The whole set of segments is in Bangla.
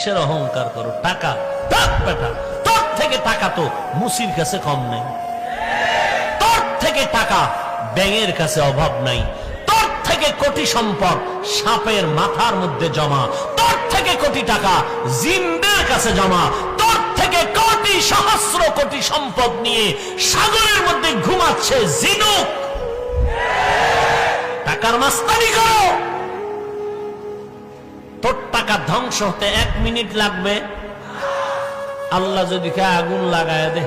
কিসের অহংকার করো? টাকা থাক বেটা, তোর থেকে টাকা তো মুসির কাছে কম নেই, তোর থেকে টাকা ব্যাঙের কাছে অভাব নাই, তোর থেকে কোটি সম্পদ সাপের মাথার মধ্যে জমা, তোর থেকে কোটি টাকা জিনদের কাছে জমা, তোর থেকে কোটি সহস্র কোটি সম্পদ নিয়ে সাগরের মধ্যে ঘুমাচ্ছে জিনুক। টাকার মাস্তানি করো, তোর টাকা ধ্বংস হতে 1 মিনিট লাগবে, আল্লাহ যদি কে আগুন লাগায় দে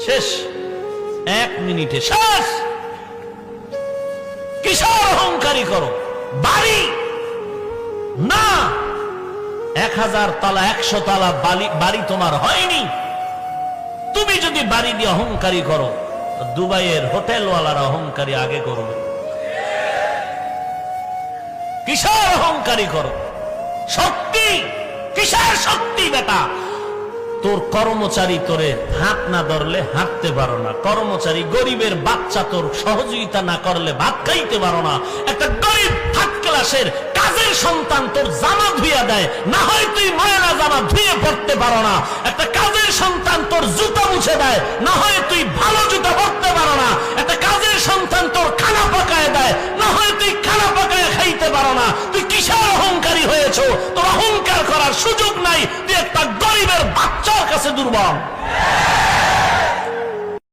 শেষ, 1 মিনিটে শেষ। কিসের অহংকারী করো? বাড়ি না, 1000 তলা 100 তলা বাড়ি তোমার হয়নি। তুমি যদি বাড়ি দিয়ে অহংকারী করো, দুবাইয়ের হোটেলওয়ালারা অহংকারী আগে করবে। কিসের অহংকারী করো? শক্তি, কিসের শক্তি বেটা? তোর কর্মচারী তোরে হাত না ধরলে হাঁটতে পারো না, কর্মচারী গরিবের বাচ্চা তোর সহযোগিতা না করলে ভাত খাইতে পারো না, একটা গরিব 3rd ক্লাসের কাজের সন্তান তোর জামা ধুইয়া দেয়, না হয় তুই ময়লা জামা ধুয়ে পড়তে পারো না, একটা কাজের সন্তান তোর জুতা মুছে দেয়, না হয় তুই ভালো জুতা পরতে পারো না, একটা কাজের সন্তান তোর খানা পাকায় দেয়, না হয় তুই খানা পাকায় খাইতে পারো না। তুই কিসের অহংকারী হয়েছো? তোর অহংকার করার সুযোগ নাই, তুই একটা গরিবের বাচ্চার কাছে দুর্বল।